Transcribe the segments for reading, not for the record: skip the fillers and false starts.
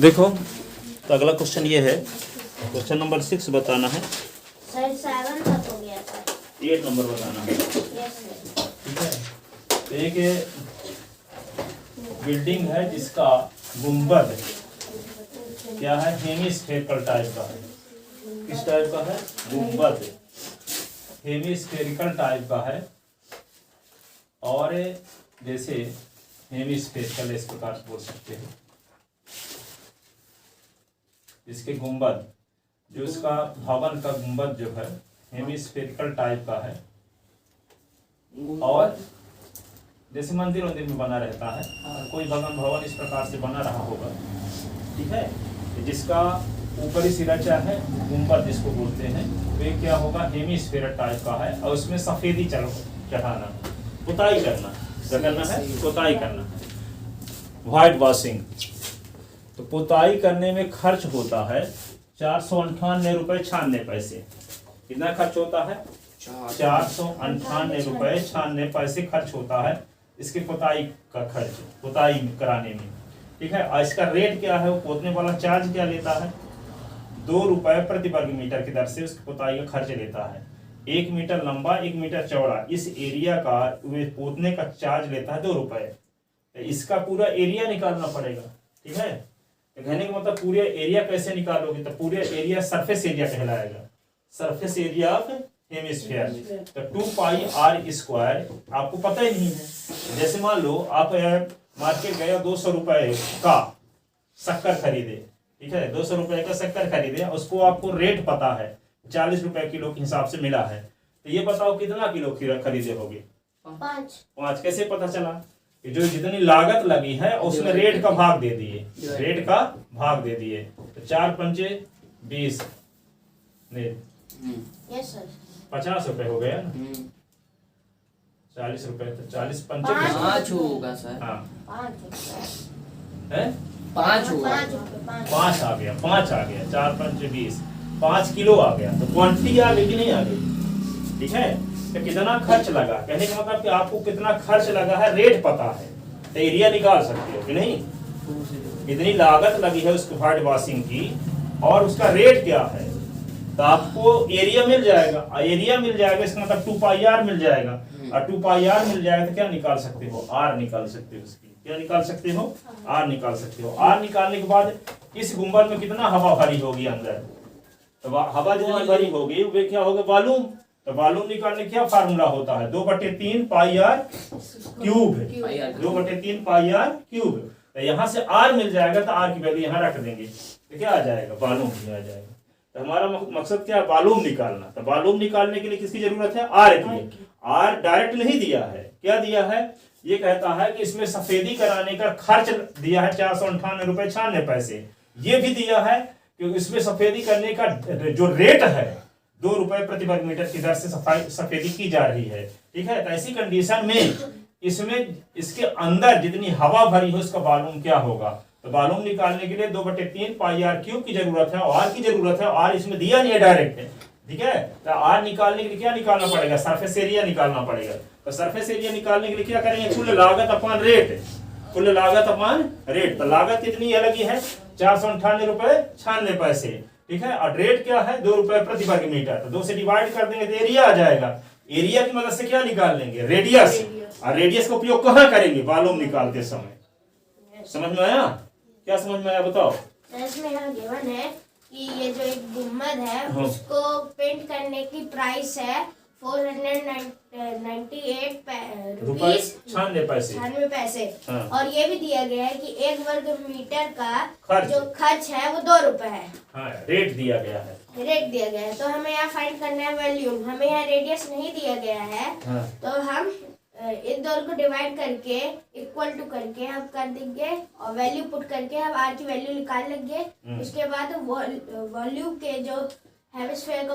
देखो तो अगला क्वेश्चन ये है, क्वेश्चन नंबर 6 बताना है। सर 7 तक हो गया था। 8 नंबर बताना है। Yes sir. ठीक है, तो एक बिल्डिंग है जिसका गुंबद क्या है, हेमिस्फेरिकल टाइप का है। किस टाइप का है? गुंबद हेमिस्फेरिकल टाइप का है। और जैसे हेमिस्फेरिकल इस प्रकार से बोल सकते हैं। इसके गुंबद जो इसका भवन का गुंबद जो है हेमिस्फेरिकल टाइप का है। और जैसे मंदिर वंदिर में बना रहता है, कोई भवन इस प्रकार से बना रहा होगा। ठीक है, जिसका ऊपरी सिरा क्या है, गुंबद जिसको बोलते हैं, तो ये क्या होगा, हेमिस्फेरिकल टाइप का है। और उसमें सफेदी चढ़ाना, पुताई करना, क्या करना है, पुताई करना है, व्हाइट वॉशिंग। तो पुताई करने में खर्च होता है 498 रुपये 96 पैसे। कितना खर्च होता है? 498 रुपये 96 पैसे खर्च होता है इसकी पुताई का खर्च, पुताई कराने में। ठीक है, और इसका रेट क्या है, वो पोतने वाला चार्ज क्या लेता है, 2 रुपये प्रति वर्ग मीटर की दर से उसकी पुताई का खर्च लेता है। 1 मीटर लंबा 1 मीटर चौड़ा इस एरिया का पोतने का चार्ज लेता है 2 रुपये। इसका पूरा एरिया निकालना पड़ेगा। ठीक है, कहने का मतलब पूरे एरिया कैसे निकालोगे, तो पूरे एरिया सरफेस एरिया कहलाएगा, सरफेस एरिया ऑफ हेमिस्फीयर। तो 2 पाई आर स्क्वायर आपको पता ही नहीं है। जैसे मान लो आप मार्केट गए 200 रुपये का शक्कर खरीदे। ठीक है, 200 रुपये का शक्कर खरीदे, उसको आपको रेट पता है 40 रुपये किलो के हिसाब से मिला है। तो ये बताओ कितना किलो खरीदे होगे? 5। कैसे पता चला? जो जितनी लागत लगी है उसमें रेट का भाग दे दिए, रेट का भाग दे दिए। तो 4 पंचे 20 यस सर, 50 रुपए हो गया ना। 40 रुपए, तो 40 पंचे 5 होगा सर। हाँ 5 है, 5 होगा। 5 आ गया, 5 आ गया, 4 पंचे 20, 5 किलो आ गया। तो क्वांटिटी आ गई कि नहीं आ गई? ठीक है, तो कितना खर्च लगा, कहने का मतलब कि आपको कितना खर्च लगा है रेट पता है, तो एरिया निकाल सकते हो कि नहीं। कितनी लागत लगी है उसको व्हाइट वॉशिंग की और उसका रेट क्या है, तो आपको एरिया मिल जाएगा। एरिया मिल जाएगा इसका मतलब 2 पाई आर मिल जाएगा। और 2 पाई आर मिल जाएगा तो क्या निकाल सकते हो, आर निकाल सकते हो। उसकी क्या निकाल सकते हो, आर निकाल सकते हो। आर निकालने के बाद इस गुंबद में कितना हवा भरी होगी अंदर, तो हवा जितनी भरी होगी वे क्या होगा, वॉल्यूम। तो वॉल्यूम निकालने क्या फार्मूला होता है, 2/3 pi r cube, 2/3 pi r cube. तो यहाँ से आर मिल जाएगा तो आर की वैल्यू यहाँ रख देंगे, तो क्या आ जाएगा, वॉल्यूम भी आ जाएगा। तो हमारा मकसद क्या है, वॉल्यूम निकालना। तो वॉल्यूम निकालने के लिए किसकी जरूरत है, आर की। आर डायरेक्ट नहीं दिया है, क्या दिया है, ये कहता है कि इसमें सफेदी कराने का खर्च दिया है 498 रुपये 96 पैसे। ये भी दिया है कि इसमें सफेदी करने का जो रेट है 2 रुपये प्रति वर्ग मीटर की दर से सफेदी की जा रही है। ठीक है, तो ऐसी कंडीशन में इसमें इसके अंदर जितनी हवा भरी हो उसका वॉल्यूम क्या होगा। तो वॉल्यूम निकालने के लिए 2/3 पाई आर क्यूब की जरूरत है, और आर की जरूरत है। आर इसमें दिया नहीं है डायरेक्ट है। ठीक है, तो आर निकालने के लिए क्या निकालना पड़ेगा, सरफेस एरिया निकालना पड़ेगा। तो सरफेस एरिया निकालने के लिए क्या करेंगे, कुल लागत अपॉन रेट, कुल लागत अपॉन रेट। तो लागत कितनी लगी है, 498 रुपये 96 पैसे। ठीक है, और रेट क्या है, 2 रुपये प्रति वर्ग मीटर। तो 2 से डिवाइड कर देंगे तो एरिया आ जाएगा। एरिया की मदद से क्या निकाल लेंगे, रेडियस। और रेडियस का उपयोग कहाँ करेंगे, वॉल्यूम निकालते समय। समझ में आया, क्या समझ में आया बताओ। इसमें यहाँ गिवन है कि ये जो एक गुम्बद है उसको पेंट करने की प्राइस है 498 रुपीस 96 पैसे। हाँ। और ये भी दिया गया है कि 1 वर्ग मीटर का खर्च। जो खर्च है वो 2 रुपए है। हाँ, रेट दिया गया है, रेट दिया गया है। तो हमें यहाँ फाइंड करना है वॉल्यूम। हमें यहाँ रेडियस नहीं दिया गया है। हाँ। तो हम इस दोनों को डिवाइड करके इक्वल टू करके हम कर देंगे और वैल्यू पुट करके हम आर की वैल्यू निकाल लेंगे। उसके बाद वॉल्यूम के जो हेमिस्फीयर का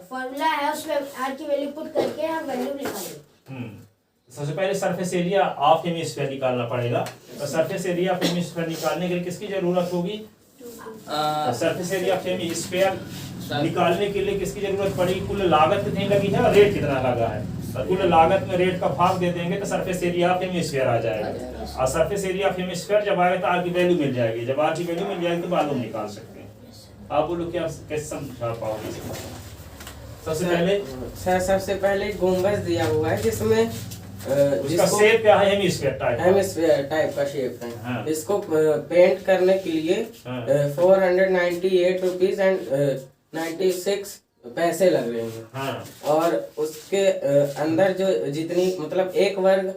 फॉर्मूला है उसमें आर की वैल्यू पुट करके हम वैल्यू निकालेंगे। सबसे पहले सरफेस एरिया ऑफ हेमिस्फीयर निकालना पड़ेगा। तो सरफेस एरिया ऑफ हेमिस्फीयर निकालने के लिए किसकी जरूरत होगी, सरफेस एरिया ऑफ हेमिस्फीयर निकालने के लिए किसकी जरूरत पड़ी, कुल लागत कितनी लगी है और रेट कितना लगा है। तो कुल लागत में रेट का भाग दे देंगे तो सरफेस एरिया ऑफ हेमिस्फीयर आ जाएगा। और सरफेस एरिया ऑफ हेमिस्फीयर जब आएगा तो आर की वैल्यू मिल जाएगी। जब आर की वैल्यू मिल जाएगी तो वॉल्यूम निकाल सकते हैं। आप बोलो क्या कैसे समझा पाओगे? सबसे पहले सर सबसे पहले गुंबद दिया हुआ है जिसमें उसका शेप क्या है? Hemisphere type. हेमिस्फीयर टाइप का शेप है। हाँ। इसको पेंट करने के लिए हाँ। 498 रुपीज एंड 96 पैसे लग रहे हैं। हाँ। और उसके अंदर जो जितनी मतलब 1 वर्ग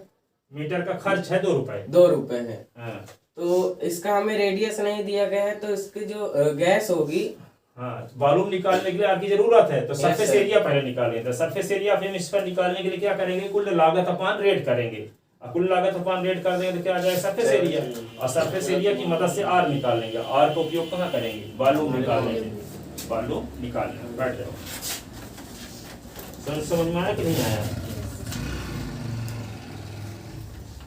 मीटर का खर्च है 2 रुपए। 2 रुपए है। हाँ। तो इसका हमें रेडियस नहीं दिया गया है, तो इसकी जो गैस होगी, हाँ, वॉल्यूम निकालने के लिए आपकी जरूरत है तो सरफेस sir. एरिया पहले निकालेंगे। तो सरफेस एरिया ऑफ हेमिस्फीयर निकालने के लिए क्या करेंगे? कुल लागत अपान रेट करेंगे। और कुल लागत अपान रेट कर देंगे तो क्या आ जाएगा? Surface area. और सरफेस एरिया की मदद से आर निकालेंगे। आर का उपयोग कहाँ करेंगे? वॉल्यूम निकालने में। वॉल्यूम निकालने में। बैठ जाओ। समझ में आया कि नहीं आया?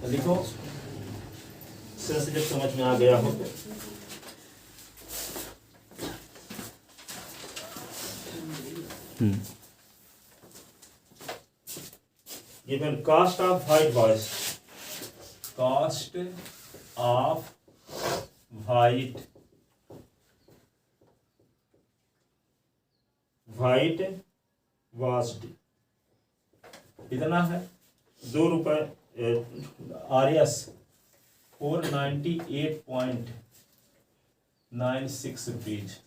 तो लिखो जब समझ में आ गया हो तो given cost of white wash, cost of white washed कितना है? 2 रुपए। RS 498.96 rupees.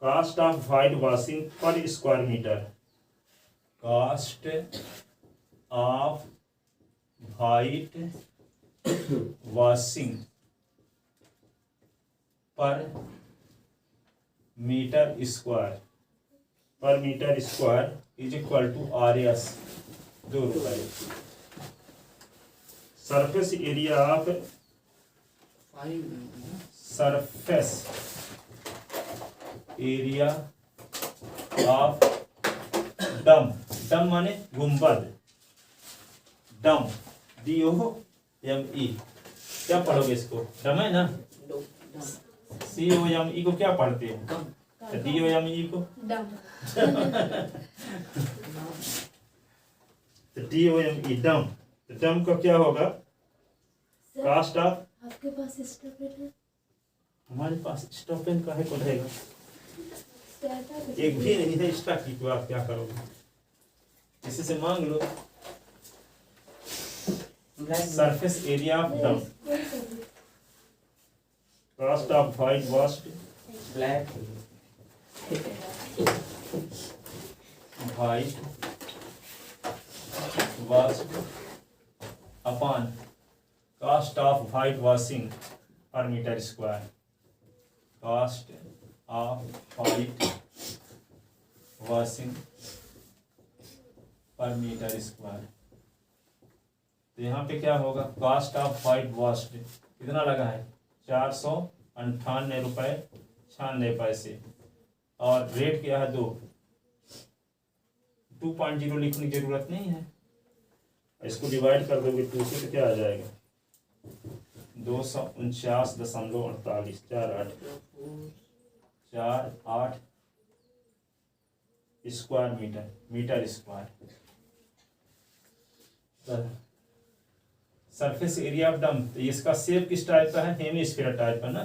Cost of white washing per square meter. Cost of white washing per meter square is equal to RS 2 रुपए। Surface area of surface area of डम। डम माने गुंबद। डम DOME। क्या पढ़ोगे इसको? डम है ना? COME को क्या पढ़ते हो? DOME को DOME डम। डम का क्या होगा? Cost of. आपके पास स्टॉपेन है? हमारे पास स्टॉपेन का है को रहेगा? एक भी नहीं है स्टॉक की, तो आप क्या करोगे? किसी से मांग लो। Surface area of dome. Cost of white washed black white washed upon cost of white washing per metre square. Cost of white washing per metre square. तो यहाँ पे क्या होगा? कास्ट ऑफ व्हाइट वॉश्ड कितना लगा है? 498 रुपये 96 पैसे। और रेट क्या है? 2.0 लिखने की जरूरत नहीं है। इसको डिवाइड कर दोगे 2 से तो क्या आ जाएगा? 249.48 48 square metre square. Surface area of डम। तो इसका शेप किस टाइप का है? हेमिस्फीयर टाइप का ना।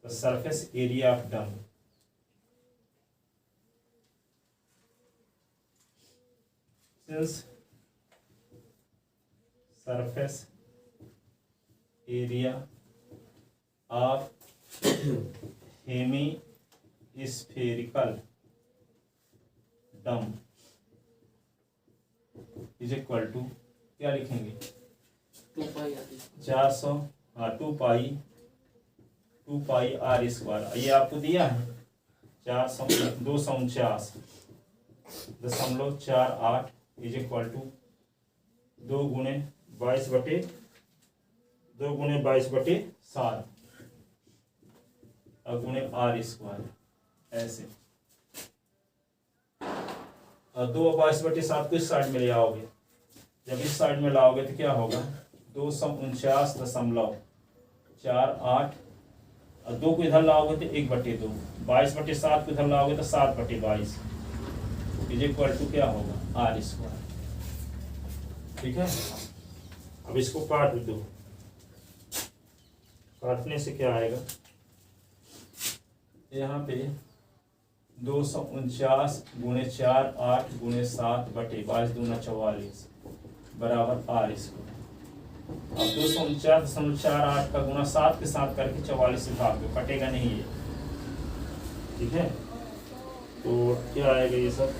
तो सरफेस एरिया ऑफ डम since surface area of hemispherical डम इज इक्वल टू क्या लिखेंगे? 400 2 पाई आर स्क्वायर। ये आपको दिया है 249.48 इज इक्वल टू 2 गुणे 22/7 और गुणे आर स्क्वायर। ऐसे और 2/7 को इस साइड में ले आओगे। जब इस साइड में लाओगे तो क्या होगा? 249.48 और 2 को इधर लाओगे तो 1/2। 22/7 को इधर लाओगे तो 7/22। इज इक्वल टू क्या होगा आर स्क्वायर। ठीक है, अब इसको काट दो, काटने से क्या आएगा, यहाँ पे 249 गुणे 4 8 गुणे 7 बटे 22 दूना 44 बराबर आर स्क्वायर। अब 249.48 का गुना 7 के साथ करके 44 से भाग दो, कटेगा नहीं ये। ठीक है, तो क्या आएगा ये सब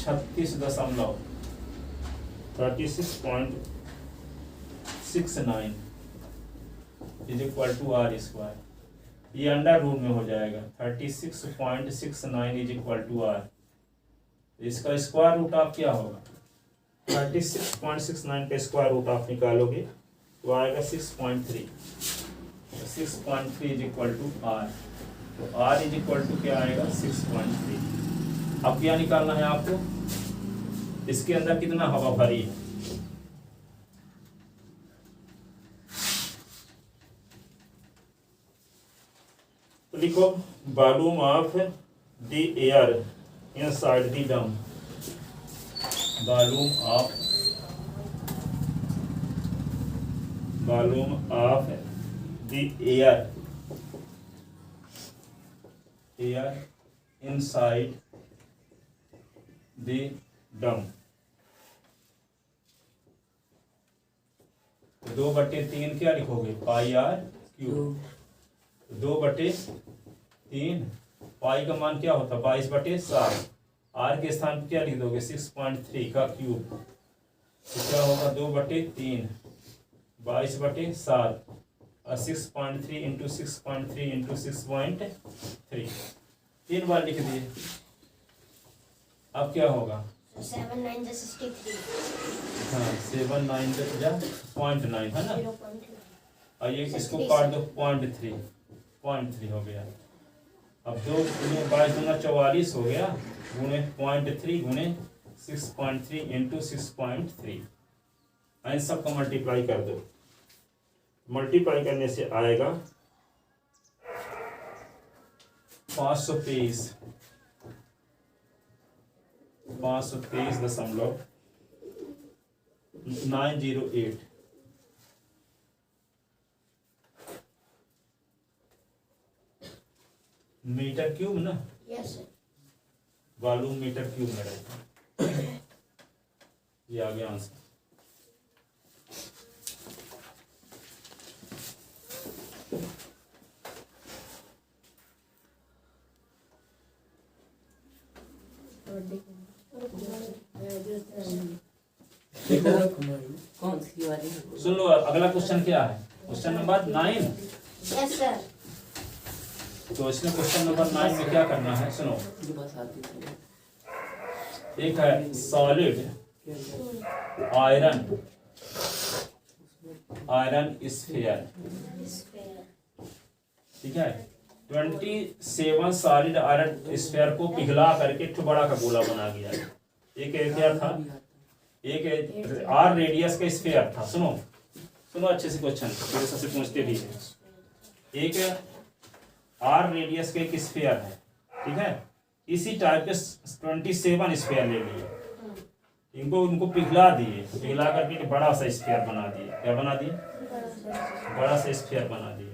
36.39 is equal to r square. ये अंडर रूट में हो जाएगा 36.69 इज इक्वल टू आर। इसका स्क्वायर रूट आप क्या होगा 36.69 का स्क्वायर रूट आप निकालोगे तो आएगा 6.3। 6.3 इज इक्वल टू आर, तो आर इज इक्वल टू क्या आएगा 6.3। अब क्या निकालना है आपको, इसके अंदर कितना हवा भरी है, तो लिखो volume of the air inside the drum, volume of the air inside the drum. 2/3 क्या लिखोगे पाई आर क्यूब, 2/3 पाई का मान क्या होता है 22/7, आर के स्थान पर क्या लिख दोगे 6.3 का क्यूब, तो क्या होगा 2/3 22/7 और 6.3 इंटू 6.3 इंटू 6.3 3 बार लिख दिए। अब क्या होगा 7 9 63, हाँ 7 9 0.9 है ना, 0.3। और ये इसको काट दो 0.3 हो गया। अब 2 गुणे 22 दूना 44 हो गया, गुणे 0.3 गुणे 6.3 इंटू 6.3, इन सब का मल्टीप्लाई कर दो। मल्टीप्लाई करने से आएगा 523.908 मीटर क्यूब ना, yes sir. Volume metre cube में रहता है। ये आ गया आंसर। कौन सी वाली? सुन लो, अगला क्वेश्चन क्या है, क्वेश्चन नंबर 9। Yes sir. तो इसमें क्वेश्चन नंबर 9 में क्या करना है, सुनो। जो बस आती थी। एक है सॉलिड आयरन स्फीयर, ठीक है। 27 सॉलिड आयरन स्फीयर को पिघला करके एक बड़ा का गोला बना गया। एक क्या था, एक आर रेडियस का स्फीयर था। सुनो सुनो अच्छे से क्वेश्चन, मेरे सबसे पूछते भी है। एक आर रेडियस का एक स्फीयर है, ठीक है। इसी टाइप के 27 स्फीयर ले लिए, उनको पिघला दिए, पिघला करके एक बड़ा सा स्फीयर बना दिए। क्या बना दिए, बड़ा सा स्फीयर बना दिए।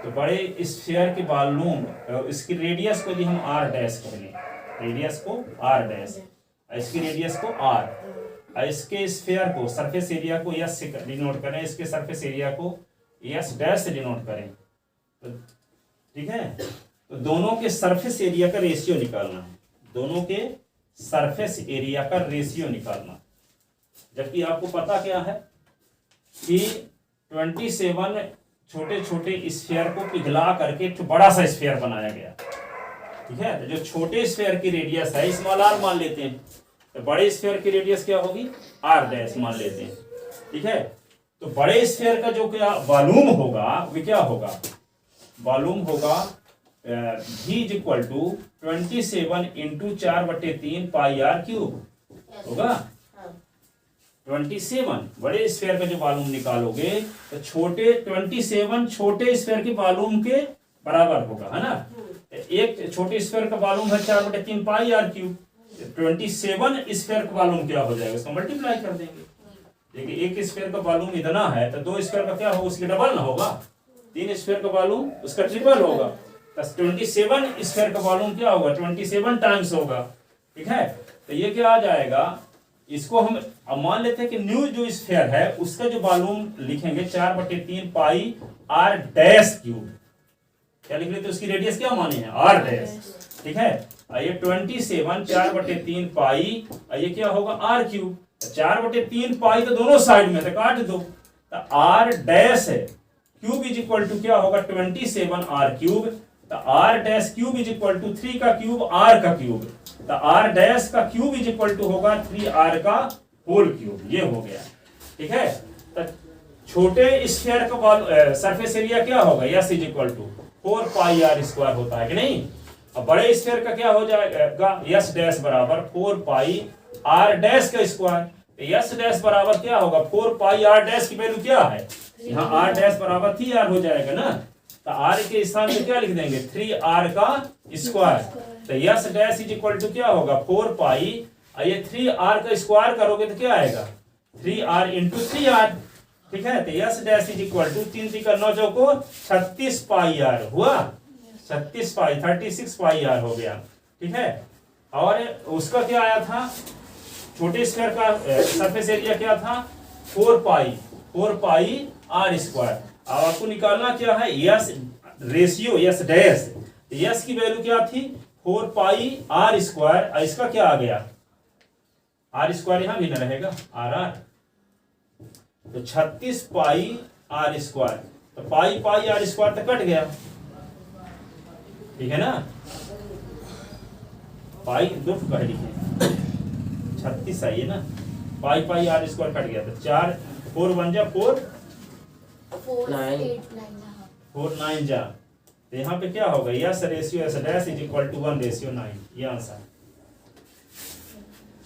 तो बड़े स्फीयर के वॉल्यूम, इसकी रेडियस को भी हम आर डैश करेंगे, रेडियस को आर डैश, इसकी रेडियस को आर, इसके स्फीयर को सरफेस एरिया को एस से डिनोट करें, इसके सरफेस एरिया को एस डैश से डिनोट करें। तो ठीक है, तो दोनों के सरफेस एरिया का रेशियो निकालना है, दोनों के सरफेस एरिया का रेशियो निकालना। जबकि आपको पता क्या है कि 27 छोटे छोटे स्फीयर को पिघला करके एक बड़ा सा स्फीयर बनाया गया, ठीक है। तो जो छोटे स्फीयर की रेडियस है स्मॉल आर मान लेते हैं, तो बड़े स्फीयर की रेडियस क्या होगी आर डैश मान लेते हैं, ठीक है। तो बड़े स्फीयर का जो क्या वॉल्यूम होगा वो क्या होगा, वॉल्यूम होगा V is equal to 27 into 4/3 pi r cube होगा। 27 बड़े स्फीयर का जो वॉल्यूम निकालोगे तो 27 छोटे स्फीयर के वॉल्यूम के बराबर होगा, है ना। एक छोटे स्फीयर का वॉल्यूम है 4/3 पाई आर क्यूब। 27 स्फीयर का वॉल्यूम क्या हो जाएगा, इसको मल्टीप्लाई कर देंगे। देखिए एक स्फीयर का वॉल्यूम इतना है तो 2 स्फीयर का क्या होगा, उसके डबल ना होगा। 3 स्फीयर का वॉल्यूम उसका ट्रिपल होगा। तो 27 स्फीयर का वॉल्यूम क्या होगा, 27 टाइम्स होगा। ठीक है, तो ये क्या आ जाएगा, इसको हम अब मान लेते हैं कि न्यू जो स्फीयर है उसका जो वॉल्यूम लिखेंगे 4/3 पाई आर डैश क्यूब। क्या लिख लेते, उसकी रेडियस क्या माने हैं, आर डैश। ठीक है, ये 27 4/3 पाई, ये क्या होगा आर क्यूब। 4/3 पाई तो दोनों साइड में, तो काट दो, तो आर डैश है क्यूब इज इक्वल टू क्या होगा 27 आर क्यूब। तो r dash cube is equal to 3 का क्यूब आर का क्यूब। तो आर डैश का क्यूब इज इक्वल टू होगा 3 आर का होल क्यूब। ये हो गया। ठीक है, तो छोटे स्फीयर का सरफेस एरिया क्या होगा, S is equal to 4 pi r square होता है कि नहीं। अब बड़े स्फीयर का क्या हो जाएगा, यस डैश बराबर 4 पाई आर डैश का स्क्वायर। यस डैश बराबर क्या होगा, 4 पाई आर डैश की वैल्यू क्या है, यहाँ आर डैश बराबर 3 आर हो जाएगा ना। तो आर के स्थान पे क्या लिख देंगे 3 आर का स्क्वायर। तो S dash is equal to क्या होगा 4 पाई, ये 3 आर का स्क्वायर करोगे तो क्या आएगा 3 आर इंटू 3 आर। ठीक है, तो S dash is equal to 3 3 9 चौको 36 पाई आर हुआ, 36 पाई 36 पाई आर हो गया। ठीक है, और उसका क्या आया था, छोटे स्क्वायर का सरफेस एरिया क्या था 4 पाई आर स्क्वायर। अब आपको निकालना क्या है, yes ratio, S dash. Yes की वैल्यू क्या थी 4 पाई आर स्क्वायर, इसका क्या आ गया आर स्क्वायर, यहां भी ना रहेगा आर आर, तो 36 पाई आर स्क्वायर। तो पाई पाई आर स्क्वायर तो कट गया, ठीक है ना, पाई 2 कह लिखे 36 आई है ना, पाई पाई आर स्क्वायर कट गया, तो 4 4 1 जा 4 4 9 जा, तो यहाँ पे क्या होगा S ratio S dash is equal to 1 ratio 9। ये आंसर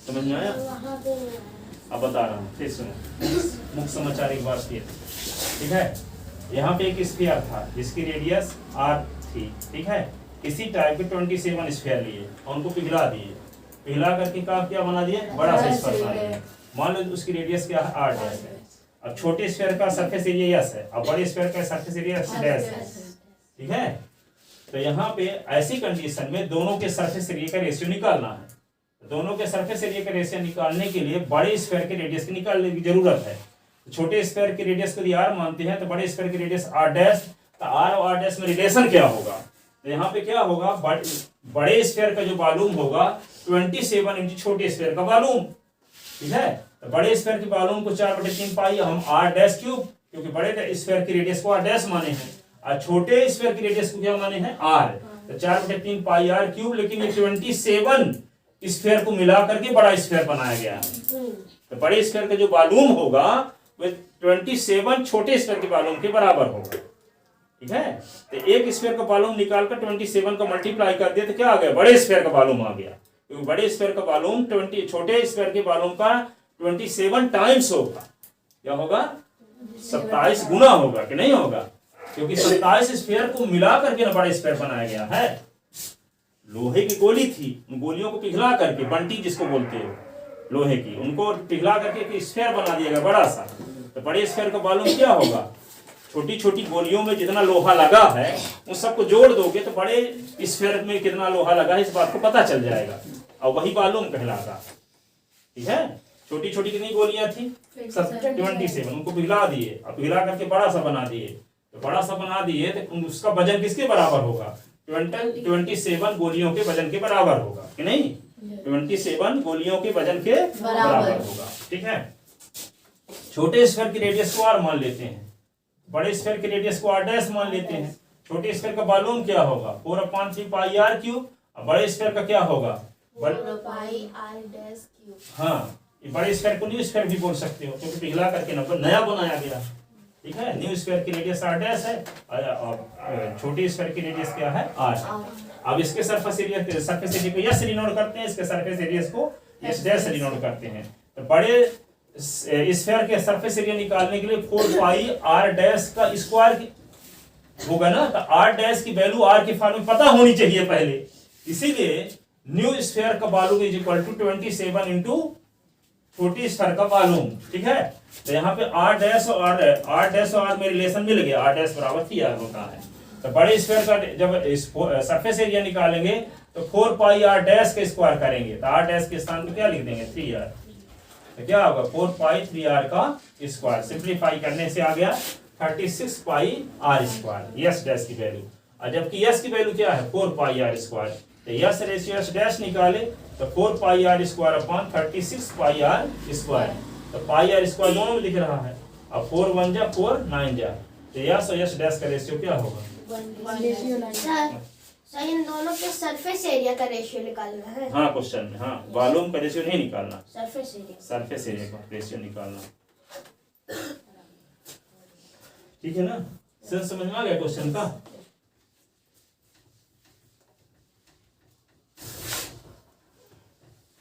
समझ में आया। अब बता रहा हूँ, फिर सुनो मुख्य समाचार एक बार फिर। ठीक है, यहाँ पे एक स्फीयर था जिसकी रेडियस r थी। ठीक है, इसी टाइप के 27 स्फीयर लिए और उनको पिघला दिए, पिघला करके क्या बना दिए, बड़ा सा स्फीयर बना दिए। मान लो उसकी रेडियस क्या है r डैश है। अब छोटे स्फीयर का सरफेस एरिया यस है, अब बड़े स्फीयर का सरफेस एरिया s डैश है। ठीक है, तो यहाँ पे ऐसी कंडीशन में दोनों के सरफेस एरिया का रेशियो निकालना है। दोनों के सरफेस एरिया का रेशियो निकालने के लिए बड़े स्फीयर के रेडियस की निकालने की जरूरत है। तो छोटे स्फीयर के रेडियस को यदि r मानते हैं तो बड़े स्फीयर की रेडियस r डैश, तो r और r डैश में रिलेशन क्या होगा, तो यहाँ पे क्या होगा बड़े स्फीयर का जो वॉल्यूम होगा 27 इंटू छोटे स्फीयर का वॉल्यूम। ठीक है, तो बड़े स्फीयर के वॉल्यूम को 4/3 पाई हम r डैश क्यूब, क्योंकि बड़े स्फीयर की रेडियस को r डैश माने हैं और छोटे स्फीयर की रेडियस को क्या माने हैं r, तो 4/3 पाई r क्यूब। लेकिन ये 27 स्फीयर को मिला करके बड़ा स्फीयर बनाया गया है। तो बड़े स्फीयर का जो वॉल्यूम होगा वह 27 छोटे स्फीयर के वॉल्यूम के बराबर होगा। ठीक है, तो एक स्फीयर का वॉल्यूम निकालकर 27 का मल्टीप्लाई कर दिया तो क्या आ गया, बड़े स्फीयर का वॉल्यूम आ गया। क्योंकि बड़े स्फीयर का वॉल्यूम 20 छोटे स्फीयर के वॉल्यूम का 27 टाइम्स होगा। क्या होगा, 27 गुना होगा कि नहीं होगा, क्योंकि 27 स्फीयर को मिला करके ना बड़ा स्फीयर बनाया गया है। लोहे की गोली थी, उन गोलियों को पिघला करके, बंटी जिसको बोलते हो लोहे की, उनको पिघला करके एक स्फीयर बना दिया गया बड़ा सा। तो बड़े स्फीयर का वॉल्यूम क्या होगा, छोटी छोटी गोलियों में जितना लोहा लगा है उन सबको जोड़ दोगे तो बड़े स्फीयर में कितना लोहा लगा है इस बात को पता चल जाएगा और वही वॉल्यूम कहलाता। ठीक है, छोटी छोटी कितनी गोलियां थी 27, उनको पिघला दिए और पिघला करके बड़ा सा बना दिए। तो बड़ा सा बना दिए तो उसका वजन किसके बराबर होगा, 27 गोलियों के वजन के बराबर होगा कि नहीं, 27 गोलियों के वजन के बराबर होगा। ठीक है, छोटे स्फीयर की रेडियस को r मान लेते हैं, बड़े स्फीयर की रेडियस को r डैश मान लेते हैं। छोटे स्फीयर का वॉल्यूम क्या होगा 4/3 पाई r क्यूब, और बड़े स्फीयर का क्या होगा 4 पाई r डैश क्यूब। हाँ, ये बड़े स्फीयर को न्यू स्फीयर भी बोल सकते हो क्योंकि पिघला करके नया बनाया गया। ठीक है, न्यू स्फीयर की रेडियस r डैश है और छोटी स्फीयर की रेडियस क्या है r। अब इसके सरफेस एरिया को यस डिनोट करते हैं, इसके सरफेस एरिया को यस डैश डिनोट करते हैं। तो बड़े स्फीयर के सरफेस एरिया निकालने के लिए 4 पाई r डैश का स्क्वायर होगा ना, तो आर डैश की वैल्यू आर के फॉर्म में पता होनी चाहिए पहले। इसीलिए न्यू स्फीयर का volume is equal to 27 into छोटी स्फीयर का वॉल्यूम। ठीक है, तो यहाँ पे आर डैश और आर में रिलेशन मिल गया, आर डैश बराबर 3r होता है। तो बड़े स्फीयर का जब सरफेस एरिया निकालेंगे तो 4 पाई आर डैश के स्क्वायर करेंगे, तो आर डैश के स्थान पे क्या लिख देंगे 3r, तो क्या होगा 4 पाई 3r का स्क्वायर। सिंप्लीफाई करने से आ गया 36 pi r square S dash की वैल्यू। और जबकि यस की वैल्यू क्या है 4 पाई आर स्क्वायर, तो यस रेशियो यस डैश निकाले तो 4 pi r square upon 36 pi r square, तो पाई आर स्क्वायर दोनों में लिख रहा है। अब 4 1 जा 4 9 जा, तो यस और यस डैश का रेशियो क्या होगा? सर इन दोनों के सरफेस एरिया का रेशियो निकालना है। हाँ क्वेश्चन में, हाँ वॉल्यूम का रेशियो नहीं निकालना, सरफेस एरिया का रेशियो निकालना। ठीक है ना, सेंस समझ में आ गया क्वेश्चन का?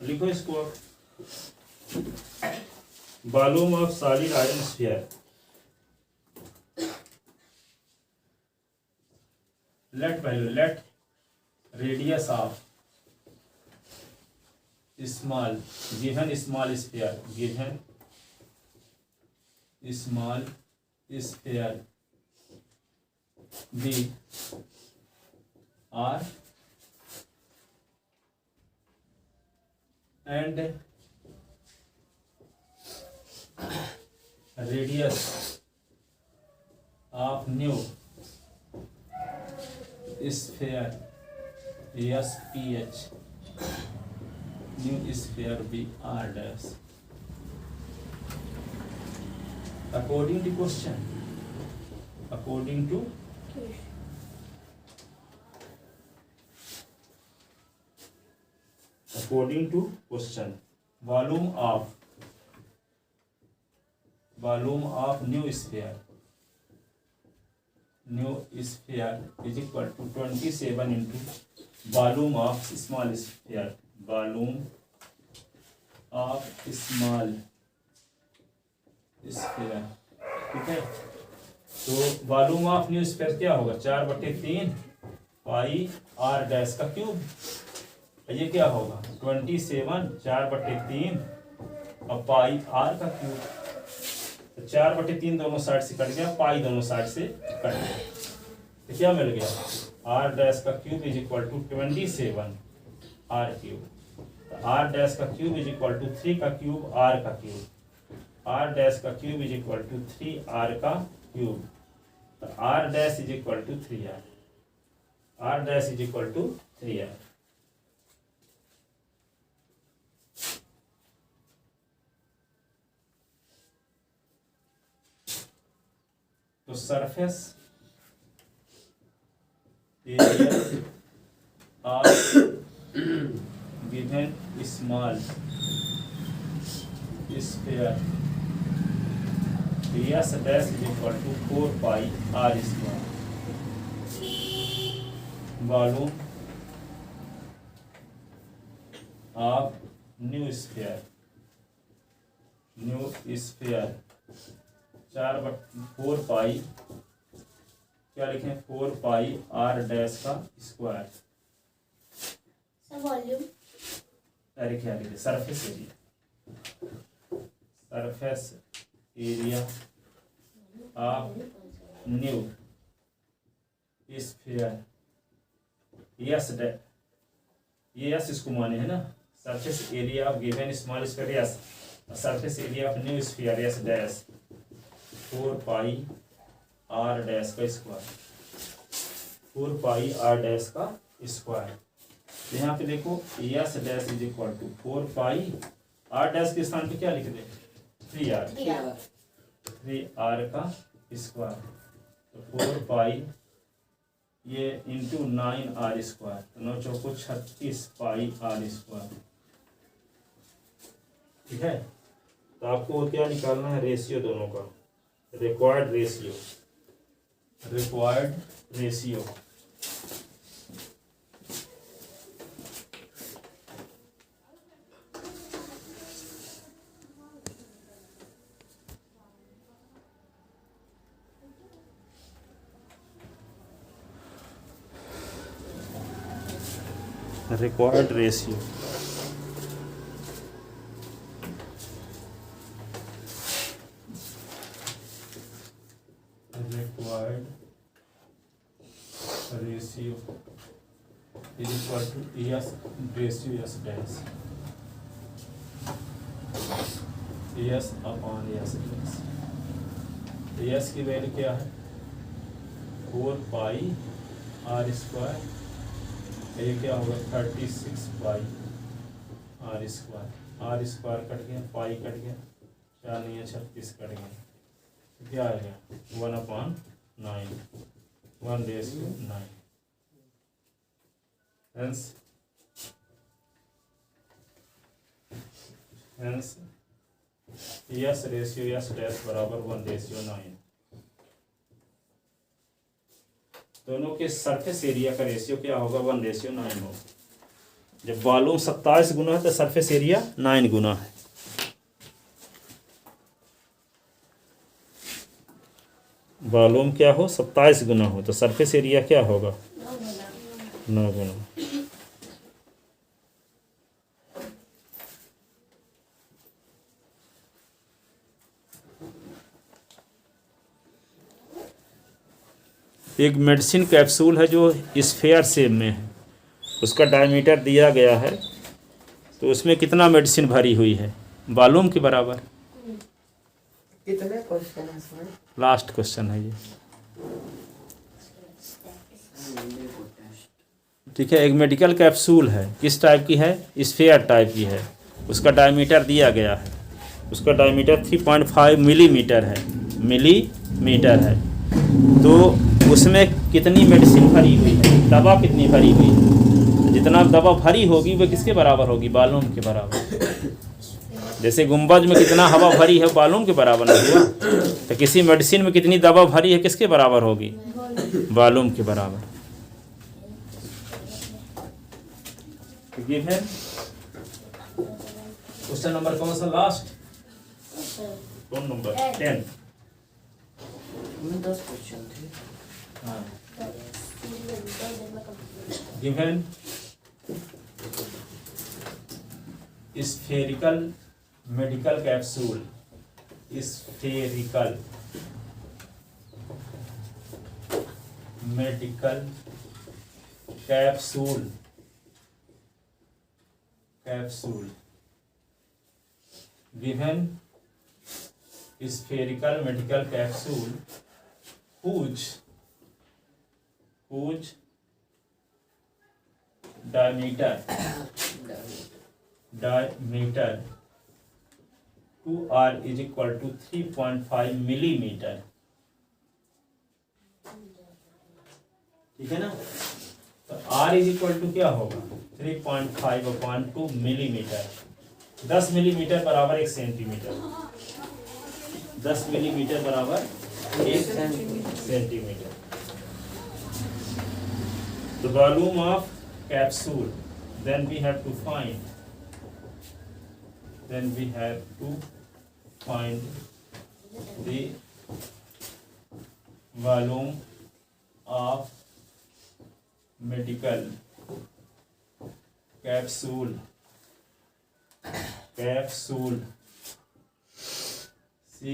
लिखो इसको, volume of solid iron sphere. Let value, let radius of small given small sphere, given small sphere be r and radius of new sphere SPH, new sphere B R dash. According to question, according to question, volume of new sphere is equal to 27 into volume of small sphere, volume of small sphere। ठीक है, तो volume of new sphere क्या होगा 4/3 pi r dash का cube, ये क्या होगा 27 4/3 और पाई आर का क्यूब, तो 4/3 दोनों साइड से कट गया, पाई दोनों साइड से कट गया, तो क्या मिल गया आर डैश का cube is equal to 27 r cube, तो आर डैश का क्यूब इज इक्वल टू 3 का क्यूब आर का क्यूब, आर डैश का cube is equal to 3 r का क्यूब, तो r dash is equal to 3r, r dash is equal to 3r। तो surface area of given small sphere S dash is equal to 4 pi r square, volume of new sphere 4 pi क्या लिखें 4 pi r dash का square, volume अरे क्या लिखे surface area of new sphere S dash, ये S इसको माने है ना, surface area of given small sphere S, surface area of new sphere S dash 4 pi r dash का स्क्वायर, 4 पाई आर डैश का स्क्वायर। यहाँ पे देखो S dash is equal to 4 pi r dash के स्थान पे क्या लिख दे 3r का स्क्वायर, तो 4 पाई ये इंटू 9r स्क्वायर, तो 9 चौको 36 पाई आर स्क्वायर। ठीक है, तो आपको क्या निकालना है रेशियो दोनों का, required ratio. Required ratio is equal to ES ratio S dash ES upon ES dash ES की वैल्यू क्या है 4 पाई R स्क्वायर, ये क्या होगा 36 पाई R स्क्वायर कट गया, पाई कट गया, 4 नहीं है 36 कट गया, क्या आ गया 1/9 1/9 hence ES ratio S dash बराबर 1/9। दोनों के सरफेस एरिया का रेशियो क्या होगा 1/9 होगा। जब वॉल्यूम 27 गुना है तो सरफेस एरिया 9 गुना है। वॉल्यूम क्या हो 27 गुना हो तो सरफेस एरिया क्या होगा 9 गुना। एक मेडिसिन कैप्सूल है जो स्फेयर शेप में है, उसका डायमीटर दिया गया है, तो उसमें कितना मेडिसिन भरी हुई है वॉल्यूम के बराबर। कितने क्वेश्चन है इसमें? लास्ट क्वेश्चन है ये, ठीक है। एक मेडिकल कैप्सूल है, किस टाइप की है स्फेयर टाइप की है, उसका डायमीटर दिया गया है, उसका डायमीटर 3.5 मिलीमीटर है, तो उसमें कितनी मेडिसिन भरी हुई है, दवा कितनी भरी हुई है। जितना दवा भरी होगी वह किसके बराबर होगी वॉल्यूम के बराबर। जैसे गुंबज में कितना हवा भरी है वॉल्यूम के बराबर नहीं हुआ, तो किसी मेडिसिन में कितनी दवा भरी है किसके बराबर होगी वॉल्यूम के बराबर। गिवन क्वेश्चन नंबर कौन सा लास्ट कौन नंबर 10 में 10 क्वेश्चन थे। हाँ given spherical medical capsule spherical medical capsule given spherical medical capsule whose diameter 2R is equal to 3.5 millimetre, ठीक है ना। तो R इज इक्वल टू क्या होगा 3.5/2 मिलीमीटर। 10 मिलीमीटर बराबर 1 सेंटीमीटर, 10 मिलीमीटर बराबर 1 centimetre. The volume of capsule, then we have to find the volume of medical capsule CAPSULE. So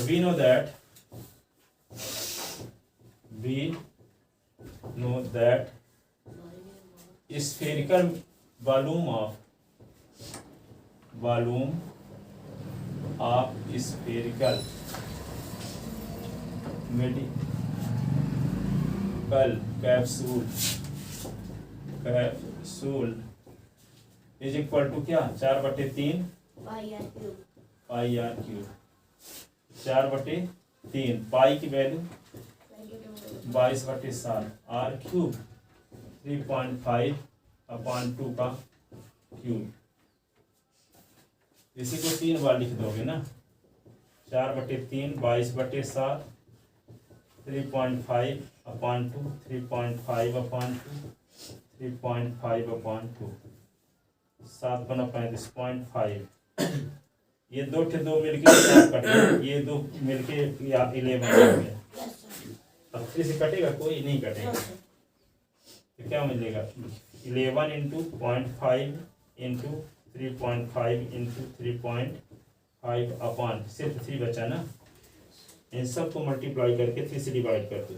we know that spherical volume of spherical medical capsule is equal to क्या 4/3 पाई R cube. 4/3 पाई की value 22/7 R cube 3.5/2 का cube. इसी को 3 बार लिख दोगे ना 4/3 22/7 3.5/2 3.5/2 7 बना 35.5। ये 2 मिलके 4 कट गए, ये 2 मिलके 11 हो गया। अब 3 से कटेगा कोई नहीं कटेगा, तो क्या मिलेगा 11 इंटू 0.5 इंटू 3.5 इंटू 3.5 अपॉन सिर्फ 3 बचा ना, इन सब को मल्टीप्लाई करके 3 से डिवाइड कर दो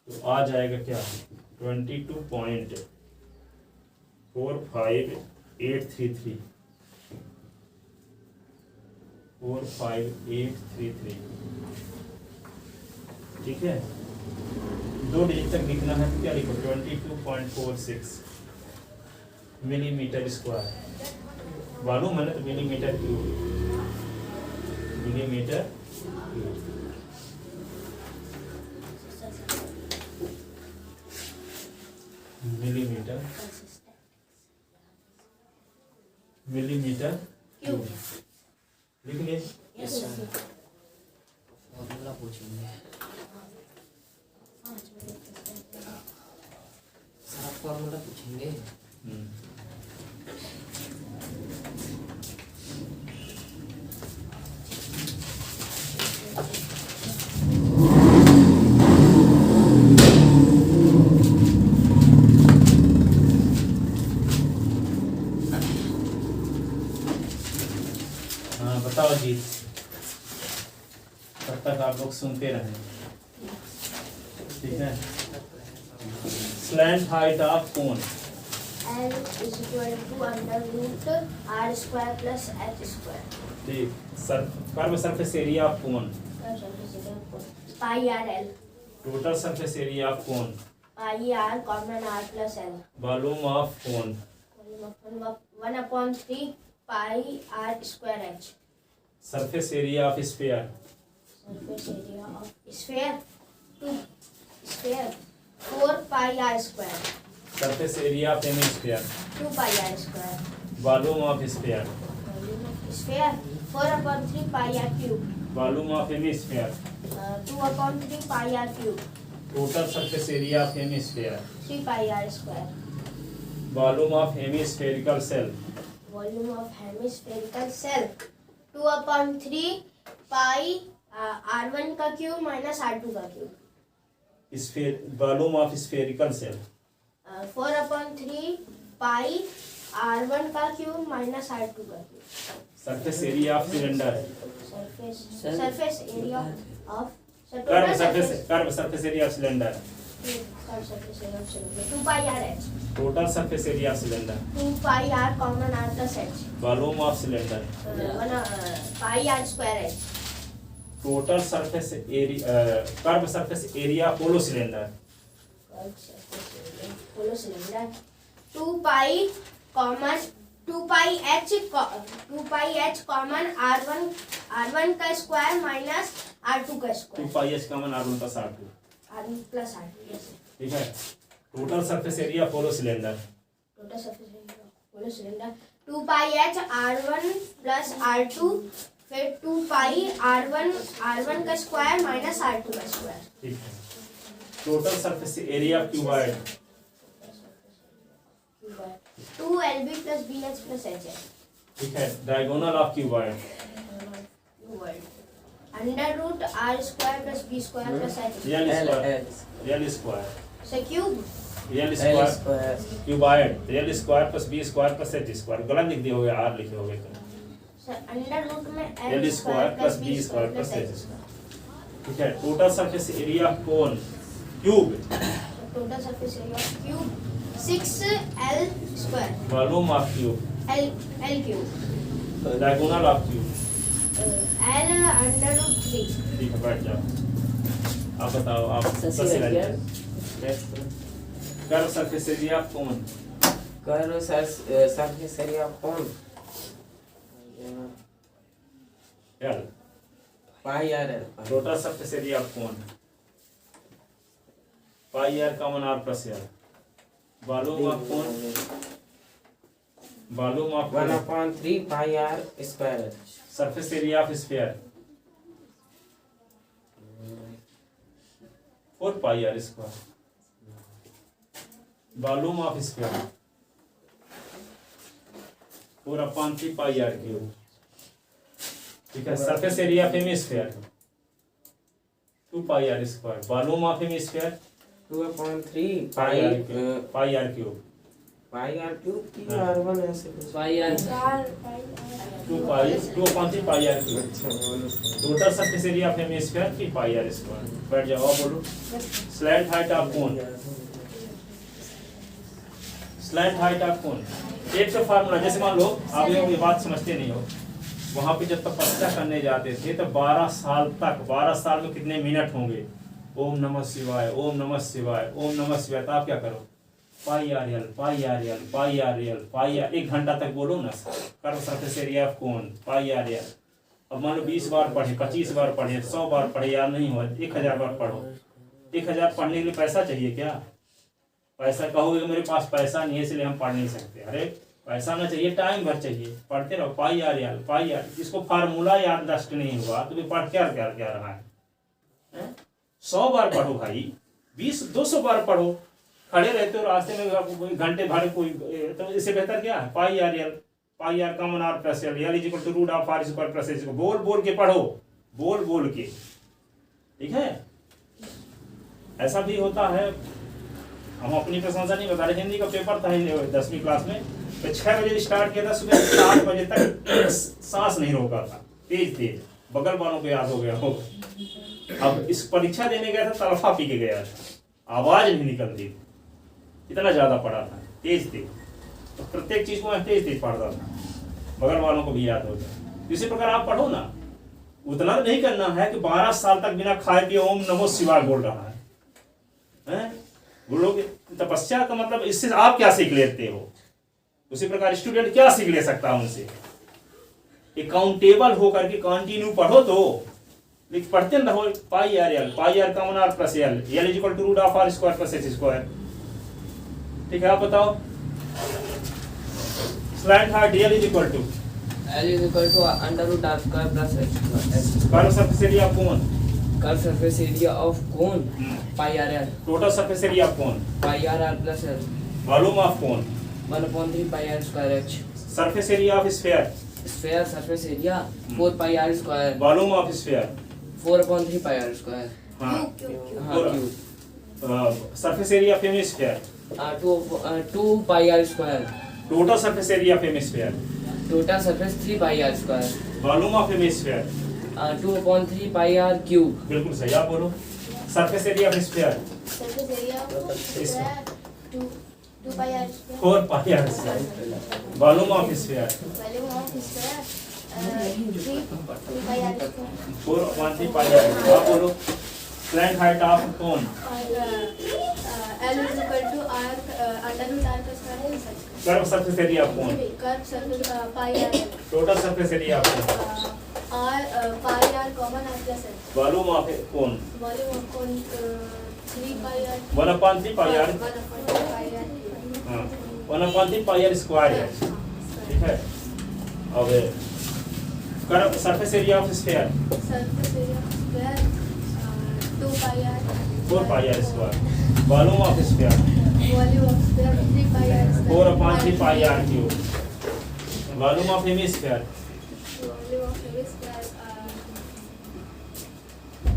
तो आ जाएगा क्या 22.45833 45833। ठीक है, 2 डिजिट तक लिखना है तो क्या लिखो 22.46 मिलीमीटर स्क्वायर, मालूम है ना, तो millimetre cube, millimetre cube. Millimetre millimetre cube लिख लिए। यस सर, फॉर्मूला पूछेंगे सर, आप फॉर्मूला पूछेंगे। हाँ बताओ जी, तब तक आप लोग सुनते रहें। ठीक है, slant height of cone L is equal to under root r square plus h square. ठीक, curve surface area of cone, Pi r L. Total surface area of cone, Pi r common r plus L. Volume of cone, 1/3 pi r square h. Surface area of sphere, Surface area of sphere 2 sphere 4 pi r square. Surface area of hemisphere, 2 pi r square. Volume of sphere, Volume of sphere 4/3 pi r cube. Volume of hemisphere, 2/3 pi r cube. Total surface area of hemisphere, 3 pi r square. Volume of hemispherical shell, Volume of hemispherical cell 2/3 pi r1 का cube minus r2 का cube. Volume of spherical shell, 4/3 pi r1 का cube minus r2 का cube. Surface area of cylinder, surface area of curve surface area of cylinder, surface area of cylinder 2 pi r h. Total surface area of cylinder, 2 pi r common r plus h. Volume of cylinder, 1 pi r square h. Total surface area, curve surface area hollow cylinder, hollow cylinder 2 pi common 2 pi h common r1 का square minus r2 का 2 square. Pi h common R1 plus R2। r1 plus r2. yes. ठीक है, total surface area hollow cylinder, total surface area hollow cylinder 2 pi h r1 plus r2 फिर 2 pi r1 का square minus r2 का square. ठीक है, total surface area cuboid, 2 lb plus bh plus h. ठीक है, diagonal of cuboid, under root r square plus b square plus h. Real square, से cube real square cuboid, real square plus B square plus H square, गलत लिख दिए होगे, R लिखे होगे तो अंडर रूट में real square plus B square plus H square. ठीक है, total surface area of cone cube, total surface area of cube 6l square. Volume of cube, l cube diagonal of cube. l under root 3. ठीक है, बैठ जाओ, आप बताओ, आप ससी लग गया। Curve surface area of cone, curve surface area of cone l, pi r l, total surface area of cone pi r common r plus l, volume of cone, volume of 1/3 pi r square, surface area of sphere 4 pi r square, volume of sphere 4/3 pi r cube. ठीक है, surface area of hemisphere 2 pi r square volume of hemisphere 2/3 pi r cube pi r cube की हाँ। r1 ऐसे कुछ। Pi r 2/3 pi r cube total surface area of hemisphere 3 pi r square. बैठ जाओ अब बोलो स्लैंट हाइट ऑफ कोन एक तो फार्मूला जैसे मान लो आप ये बात समझते नहीं हो वहां पे जब तपस्या करने जाते थे तो 12 साल में कितने मिनट होंगे ओम नमः शिवाय ओम नमः शिवाय ओम नमः शिवाय। तो आप क्या करो पाई आर एल एक घंटा तक बोलो ना curve surface area of cone pi r L. अब मान लो 20 बार पढ़े 25 बार पढ़े 100 बार पढ़े याद नहीं हुआ 1000 बार पढ़ो 1000 पढ़ने के लिए पैसा चाहिए क्या? पैसा कहोगे मेरे पास पैसा नहीं है इसलिए हम पढ़ नहीं सकते। अरे पैसा ना चाहिए टाइम भर चाहिए पढ़ते रहो पाई आर जिसको फार्मूला याददाश्त नहीं हुआ तो भी पढ़ क्या रहा है 100 बार पढ़ो भाई 20-200 बार पढ़ो खड़े रहते हो रास्ते में घंटे भर कोई तो इससे बेहतर क्या है pi r common r plus l is equal to root of r square plus h बोल के पढ़ो बोल के ठीक है। ऐसा भी होता है हम अपनी प्रशंसा नहीं बता रहे हिंदी का पेपर था 10वीं क्लास में तो 6 बजे स्टार्ट किया था सुबह 7 बजे तक सांस नहीं रोका था तेज बगल वालों को याद हो गया हो। अब इस परीक्षा देने गया था तलफा पी के गया था आवाज नहीं निकलती थी इतना ज्यादा पढ़ा था तेज तो प्रत्येक चीज को मैं तेज पढ़ता था बगल वालों को भी याद हो जाए। इसी प्रकार आप पढ़ो ना उतना नहीं करना है कि 12 साल तक बिना खाए पिए ओम नमो शिवाय बोल रहा है बोलोगे तपस्या का मतलब इससे आप क्या सीख लेते हो उसी प्रकार स्टूडेंट क्या सीख ले सकता है उनसे अकाउंटेबल होकर के कंटिन्यू पढ़ो तो लिख पढ़ते ना रहो pi r common r plus l is equal to root of r square plus H square. ठीक है आप बताओ slant height l is equal to under root r square plus h curve surface area of cone curve surface area of cone pi r l total surface area of cone pi r plus l volume of cone 1/3 pi r square h surface area of sphere sphere surface area 4 pi r square volume of sphere 4/3 pi r square हाँ cube surface area of hemisphere 2 pi r square total surface area of hemisphere total surface 3 pi r square volume of hemisphere 2/3 pi r cube बिल्कुल सही आप बोलो surface area of sphere surface area 2 pi r 4 pi r square volume of sphere volume of sphere 3 pi r 4/3 pi are आप बोलो slant height of cone L is equal to R under root R का square है curve surface area of cone curve surface pi r total surface area of cone R pi r common R plus है volume of cone volume of cone 3 pi r 1/3 pi r 1/3 pi r हाँ 1/3 pi r square है ठीक है। अब curve surface area of sphere surface area square 2 pi r 4 pi r square volume of sphere volume of sphere 3 pi r 4/3 pi r cube volume of hemisphere volume of sphere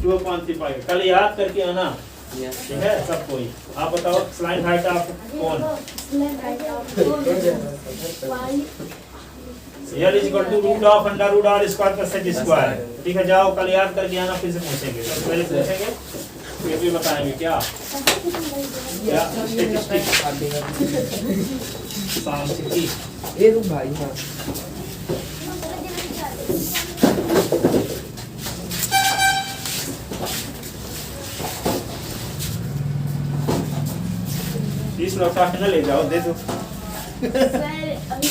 2/3 pi कल याद करके आना ठीक है सब कोई। आप बताओ slant height of cone l is equal to root of under root r square plus H square. ठीक है जाओ कल याद करके आना फिर से पूछेंगे सबसे पहले पूछेंगे फिर भी बताएंगे क्या स्टैटिस्टिक्स सांख्यिकी ये तो भाई हाँ 30 मिनट का ले जाओ दे दो सर अभी